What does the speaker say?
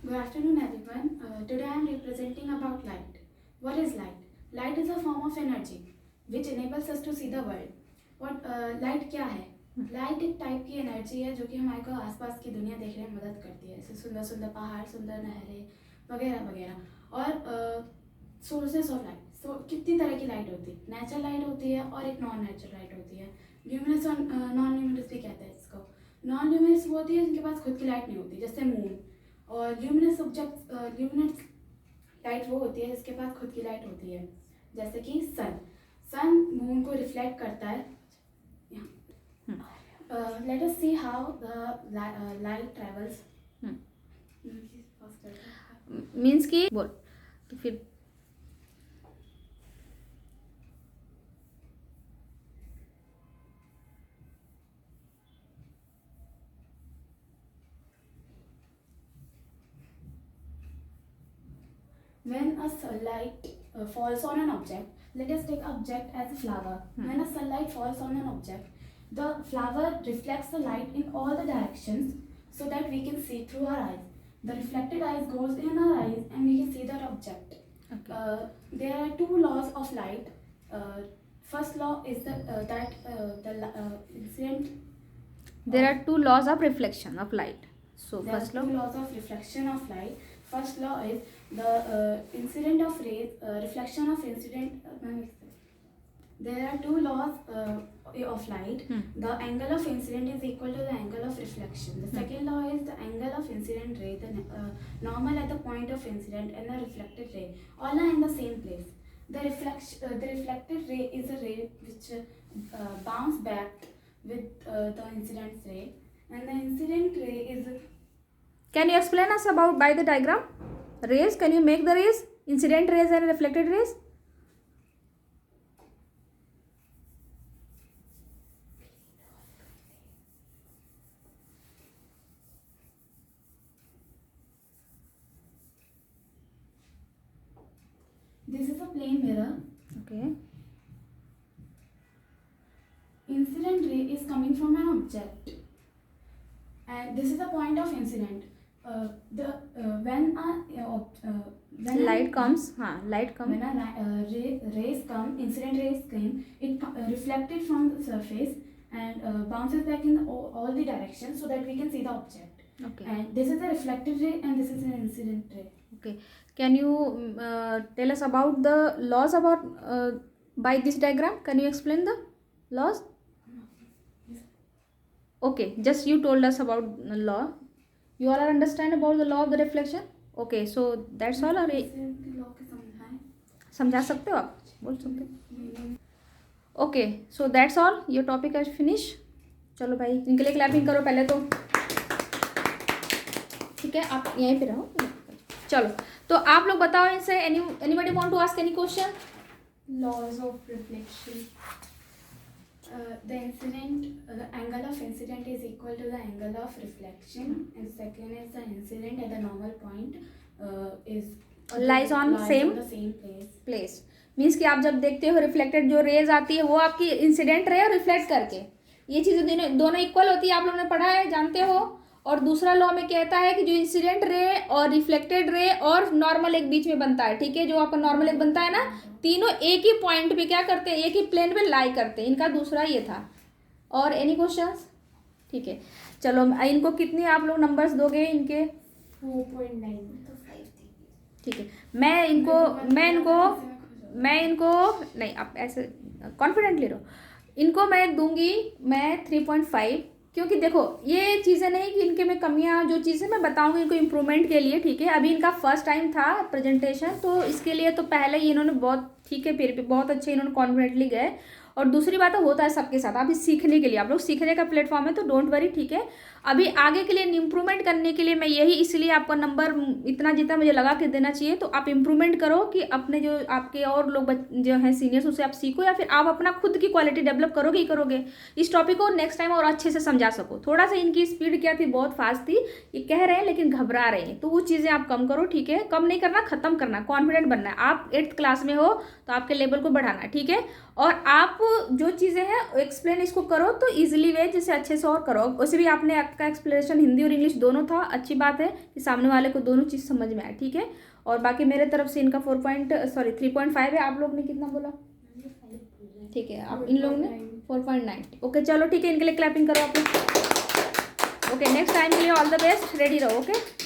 Good afternoon, everyone. Today I am representing about light. What is light? Light is a form of energy which enables us to see the world. What light क्या है? Light एक type की energy है जो कि हमारे को आसपास की दुनिया देखने में मदद करती है, जैसे सुंदर सुंदर पहाड़, सुंदर नहरें वगैरह वगैरह। और सोर्सेस ऑफ लाइट, कितनी तरह की लाइट होती है? नेचुरल लाइट होती है और एक नॉन नेचुरल लाइट होती है। ल्यूमिनस और नॉन ल्यूमिनस भी कहते हैं इसको। नॉन ल्यूमिनस वो होती है जिनके पास खुद की लाइट नहीं होती, जैसे मून। और ल्यूमिनस ऑब्जेक्ट, ल्यूमिनस लाइट वो होती है जिसके पास खुद की लाइट होती है, जैसे कि सन। सन मून को रिफ्लेक्ट करता है। Let us see how the light travels. Means कि बोल तो फिर When a sunlight falls on an object, let us take object as a flower. When a sunlight falls on an object, the flower reflects the light in all the directions so that we can see through our eyes. The reflected eyes goes in our eyes and we can see that object. Okay. There are two laws of light. First law is the incident. there are two laws of reflection of light. So There first are law, two laws of reflection of light. First law is the incident of rays, reflection of incident. There are two laws of light. The angle of incident is equal to the angle of reflection. The second law is the angle of incident ray, the normal at the point of incident, and the reflected ray. All are in the same place. The reflected ray is a ray which bounce back with the incident ray, and the incident ray is can you explain us about by the diagram rays? Can you make the rays, incident rays and reflected rays? This is a plane mirror. Okay. Incident ray is coming from an object, and this is the point of incident. When Light comes, light comes. When rays come, incident rays came, it reflected from the surface and bounces back in all the directions so that we can see the object. Okay. And this is a reflected ray and this is an incident ray. Okay. Can you tell us about the laws about by this diagram? Can you explain the laws? Okay, just you told us about the law. You all are understand about the law of the reflection? Okay, so that's all. और समझा सकते हो आप? बोल सकते हो? Okay, so that's all. Your topic is finished. चलो भाई, इनके लिए क्लैपिंग करो पहले तो. ठीक है, आप यहीं पे रहो. चलो, तो आप लोग बताओ इनसे. Anybody want to ask any question? Laws of reflection. The angle of incident is equal to the angle of reflection, and second is the incident at the normal point lies on the same place. Means कि आप जब देखते हो reflected जो raise आती है वो आपकी इंसिडेंट रे और रिफ्लेक्ट करके, ये चीज़ें दोनों इक्वल होती है. आप लोगों ने पढ़ा है, जानते हो. और दूसरा लॉ में कहता है कि जो इंसिडेंट रे और रिफ्लेक्टेड रे और नॉर्मल एक बीच में बनता है. ठीक है, जो आपका नॉर्मल एक बनता है ना, तीनों एक ही पॉइंट पे क्या करते हैं, एक ही प्लेन पे लाई करते हैं. इनका दूसरा ये था. और एनी क्वेश्चंस? ठीक है, चलो इनको कितने आप लोग नंबर्स दोगे इनके? 4.9. ठीक है, मैं इनको नहीं, आप ऐसे कॉन्फिडेंटली रहो. इनको मैं दूंगी 3.5, क्योंकि देखो ये चीज़ें नहीं कि इनके में कमियां, जो चीज़ें मैं बताऊंगी इनको इम्प्रूवमेंट के लिए. ठीक है, अभी इनका फर्स्ट टाइम था प्रेजेंटेशन, तो इसके लिए तो पहले ही इन्होंने बहुत ठीक है, फिर भी बहुत अच्छे इन्होंने कॉन्फिडेंटली गए. और दूसरी बात होता है सबके साथ, अभी सीखने के लिए, आप लोग सीखने का प्लेटफॉर्म है, तो डोंट वरी. ठीक है, अभी आगे के लिए इम्प्रूवमेंट करने के लिए मैं यही, इसलिए आपका नंबर इतना जितना मुझे लगा के देना चाहिए. तो आप इम्प्रूवमेंट करो कि अपने जो आपके और लोग जो हैं सीनियर्स, उससे आप सीखो, या फिर आप अपना खुद की क्वालिटी डेवलप करोगे ही करोगे, इस टॉपिक को नेक्स्ट टाइम और अच्छे से समझा सको. थोड़ा सा इनकी स्पीड क्या थी, बहुत फास्ट थी, ये कह रहे हैं लेकिन घबरा रहे हैं, तो वो चीज़ें आप कम करो. ठीक है, कम नहीं करना, खत्म करना, कॉन्फिडेंट बनना है. आप 8th क्लास में हो तो आपके लेवल को बढ़ाना. ठीक है, और आप जो चीज़ें हैं एक्सप्लेन इसको करो तो ईजिली वे, जिससे अच्छे से और करो. वैसे भी आपने का एक्सप्लेनेशन हिंदी और इंग्लिश दोनों था। अच्छी बात है कि सामने वाले को दोनों चीज़ समझ में आए, ठीक है। और बाकी मेरे तरफ से इनका 3.5 है। आप लोग ने कितना बोला? ठीक है, आप इन लोगों ने 4.9। ओके चलो ठीक है, इनके लिए क्लैपिंग करो आप लोग। ओके नेक्स्ट टाइम के लिए ऑल द बेस्ट, रेडी रहो। ओके